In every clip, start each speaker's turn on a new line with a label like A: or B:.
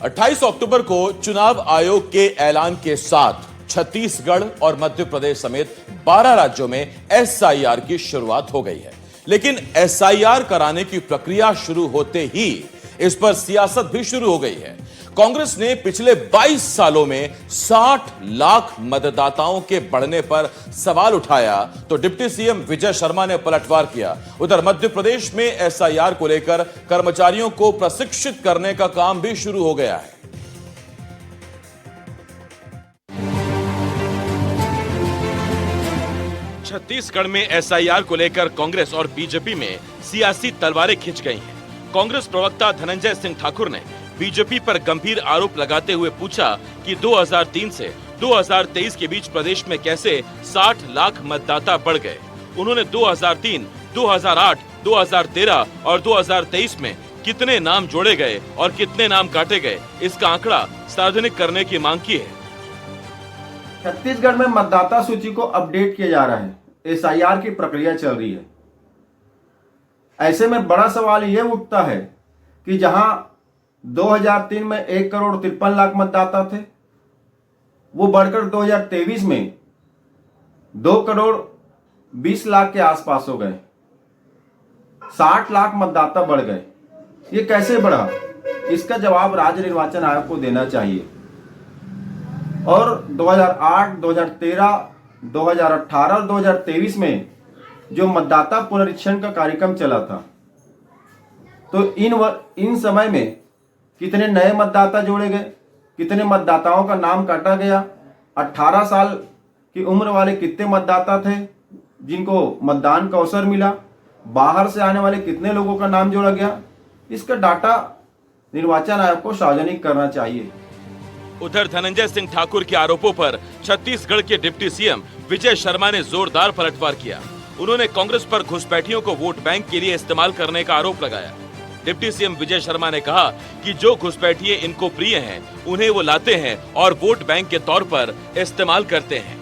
A: 28 अक्टूबर को चुनाव आयोग के ऐलान के साथ छत्तीसगढ़ और मध्य प्रदेश समेत 12 राज्यों में एसआईआर की शुरुआत हो गई है। लेकिन एसआईआर कराने की प्रक्रिया शुरू होते ही इस पर सियासत भी शुरू हो गई है। कांग्रेस ने पिछले 22 सालों में 60 लाख मतदाताओं के बढ़ने पर सवाल उठाया तो डिप्टी सीएम विजय शर्मा ने पलटवार किया। उधर मध्य प्रदेश में एसआईआर को लेकर कर्मचारियों को प्रशिक्षित करने का काम भी शुरू हो गया है। छत्तीसगढ़ में एसआईआर को लेकर कांग्रेस और बीजेपी में सियासी तलवारें खिंच गई हैं। कांग्रेस प्रवक्ता धनंजय सिंह ठाकुर ने बीजेपी पर गंभीर आरोप लगाते हुए पूछा कि 2003 से 2023 के बीच प्रदेश में कैसे 60 लाख मतदाता बढ़ गए। उन्होंने 2003, 2008, 2013 और 2023 में कितने नाम जोड़े गए और कितने नाम काटे गए, इसका आंकड़ा सार्वजनिक करने की मांग की है।
B: छत्तीसगढ़ में मतदाता सूची को अपडेट किया जा रहा है, एसआईआर की प्रक्रिया चल रही है। ऐसे में बड़ा सवाल यह उठता है कि जहां 2003 में 1,53,00,000 मतदाता थे, वो बढ़कर 2023 में 2,20,00,000 के आसपास हो गए। 60 लाख मतदाता बढ़ गए। ये कैसे बढ़ा? इसका जवाब राज्य निर्वाचन आयोग को देना चाहिए। और 2008, 2013, 2018 और 2023 में जो मतदाता पुनरीक्षण का कार्यक्रम चला था, तो इन समय में कितने नए मतदाता जोड़े गए, कितने मतदाताओं का नाम काटा गया, 18 साल की उम्र वाले कितने मतदाता थे जिनको मतदान का अवसर मिला, बाहर से आने वाले कितने लोगों का नाम जोड़ा गया, इसका डाटा निर्वाचन आयोग को सार्वजनिक करना चाहिए।
A: उधर धनंजय सिंह ठाकुर के आरोपों पर छत्तीसगढ़ के डिप्टी सीएम विजय शर्मा ने जोरदार पलटवार किया। उन्होंने कांग्रेस पर घुसपैठियों को वोट बैंक के लिए इस्तेमाल करने का आरोप लगाया। डिप्टी सीएम विजय शर्मा ने कहा कि जो घुसपैठिए इनको प्रिय हैं, उन्हें वो लाते हैं और वोट बैंक के तौर पर इस्तेमाल करते हैं।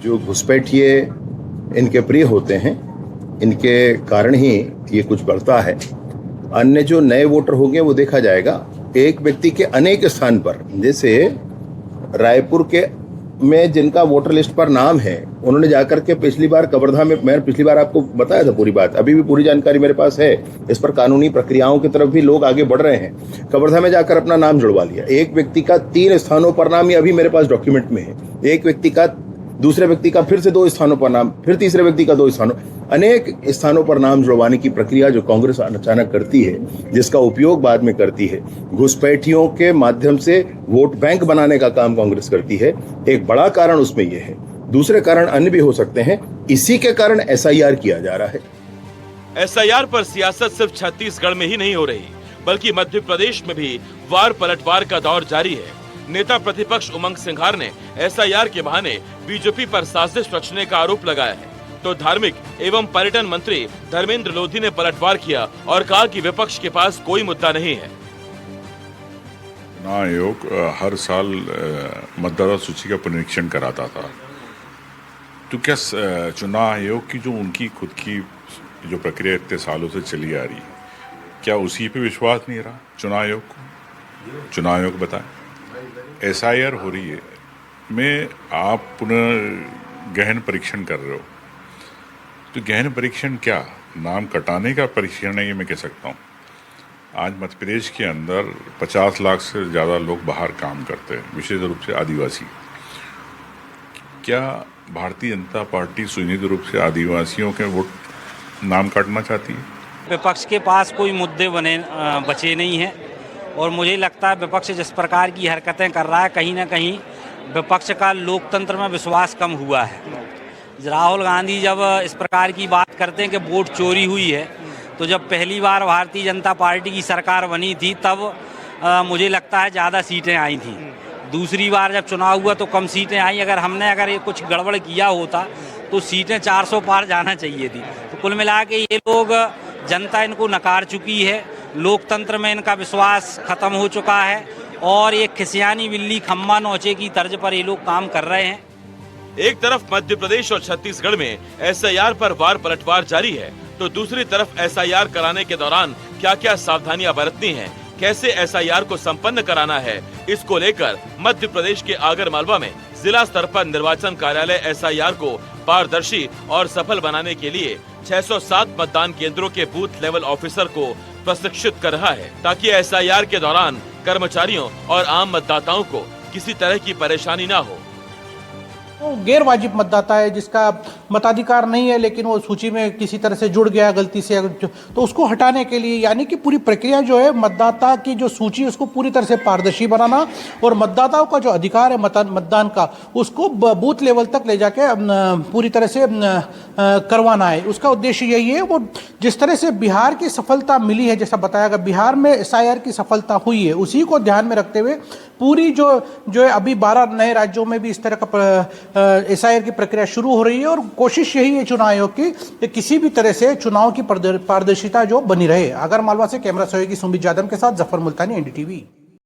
C: जो घुसपैठिए इनके प्रिय होते हैं, इनके कारण ही ये कुछ बढ़ता है। अन्य जो नए वोटर होंगे वो देखा जाएगा। एक व्यक्ति के अनेक स्थान पर, जैसे रायपुर के में जिनका वोटर लिस्ट पर नाम है, उन्होंने जाकर के पिछली बार कवर्धा में, मैं पिछली बार आपको बताया था पूरी बात, अभी भी पूरी जानकारी मेरे पास है। इस पर कानूनी प्रक्रियाओं की तरफ भी लोग आगे बढ़ रहे हैं। कवर्धा में जाकर अपना नाम जुड़वा लिया। एक व्यक्ति का 3 स्थानों पर नाम, ये अभी मेरे पास डॉक्यूमेंट में है। एक व्यक्ति का, दूसरे व्यक्ति का फिर से 2 स्थानों पर नाम, फिर तीसरे व्यक्ति का 2 स्थानों, अनेक स्थानों पर नाम जुड़वाने की प्रक्रिया जो कांग्रेस अचानक करती है, जिसका उपयोग बाद में करती है, घुसपैठियों के माध्यम से वोट बैंक बनाने का काम कांग्रेस करती है। एक बड़ा कारण उसमें यह है। दूसरे कारण अन्य भी हो सकते हैं। इसी के कारण एसआईआर किया जा रहा है।
A: एसआईआर पर सियासत सिर्फ छत्तीसगढ़ में ही नहीं हो रही, बल्कि मध्य प्रदेश में भी वार पलटवार का दौर जारी है। नेता प्रतिपक्ष उमंग सिंघार ने एसआईआर के बहाने बीजेपी पर साजिश रचने का आरोप लगाया है, तो धार्मिक एवं पर्यटन मंत्री धर्मेंद्र लोधी ने पलटवार किया और कहा कि विपक्ष के पास कोई मुद्दा नहीं है।
D: चुनाव आयोग हर साल मतदाता सूची का पुनरीक्षण कराता था, तो क्या चुनाव आयोग की जो उनकी खुद की जो प्रक्रिया इतने सालों से चली आ रही है, क्या उसी पे विश्वास नहीं रहा चुनाव आयोग को? चुनाव आयोग बताएं। एसआईआर हो रही है, में आप पुनः गहन परीक्षण कर रहे हो, तो गहन परीक्षण क्या, नाम कटाने का परीक्षण है, ये मैं कह सकता हूँ। आज मध्य प्रदेश के अंदर 50 लाख से ज़्यादा लोग बाहर काम करते हैं, विशेष रूप से आदिवासी। क्या भारतीय जनता पार्टी सुनिश्चित रूप से आदिवासियों के वोट नाम काटना चाहती है?
E: विपक्ष के पास कोई मुद्दे बचे नहीं हैं और मुझे लगता है विपक्ष जिस प्रकार की हरकतें कर रहा है, कहीं ना कहीं विपक्ष का लोकतंत्र में विश्वास कम हुआ है। राहुल गांधी जब इस प्रकार की बात करते हैं कि वोट चोरी हुई है, तो जब पहली बार भारतीय जनता पार्टी की सरकार बनी थी तब मुझे लगता है ज़्यादा सीटें आई थी। दूसरी बार जब चुनाव हुआ तो कम सीटें आई। अगर ये कुछ गड़बड़ किया होता तो सीटें 400 पार जाना चाहिए थी। तो कुल मिला के ये लोग, जनता इनको नकार चुकी है, लोकतंत्र में इनका विश्वास खत्म हो चुका है और ये खिसियानी बिल्ली खम्मा नोचे की तर्ज पर ये लोग काम कर रहे हैं।
A: एक तरफ मध्य प्रदेश और छत्तीसगढ़ में एसआईआर पर वार पलटवार जारी है, तो दूसरी तरफ एसआईआर कराने के दौरान क्या क्या सावधानियां बरतनी हैं, कैसे एसआईआर को संपन्न कराना है, इसको लेकर मध्य प्रदेश के आगरमालवा में जिला स्तर पर निर्वाचन कार्यालय एसआईआर को पारदर्शी और सफल बनाने के लिए 607 मतदान केंद्रों के बूथ लेवल ऑफिसर को प्रशिक्षित कर रहा है, ताकि एसआईआर के दौरान कर्मचारियों और आम मतदाताओं को किसी तरह की परेशानी न हो।
F: वो गैर वाजिब मतदाता है जिसका मताधिकार नहीं है, लेकिन वो सूची में किसी तरह से जुड़ गया गलती से, तो उसको हटाने के लिए यानी कि पूरी प्रक्रिया जो है मतदाता की जो सूची उसको पूरी तरह से पारदर्शी बनाना और मतदाताओं का जो अधिकार है मतदान का उसको बूथ लेवल तक ले जाके पूरी तरह से करवाना है। उसका उद्देश्य यही है। वो जिस तरह से बिहार की सफलता मिली है, जैसा बताया गया बिहार में एसआईआर की सफलता हुई है, उसी को ध्यान में रखते हुए पूरी जो है अभी 12 नए राज्यों में भी इस तरह का एसआईआर की प्रक्रिया शुरू हो रही है और कोशिश यही है चुनाव आयोग की कि किसी भी तरह से चुनाव की पारदर्शिता जो बनी रहे। आगरमालवा से कैमरा सहयोगी सुमित जादव के साथ जफर मुल्तानी, एनडीटीवी।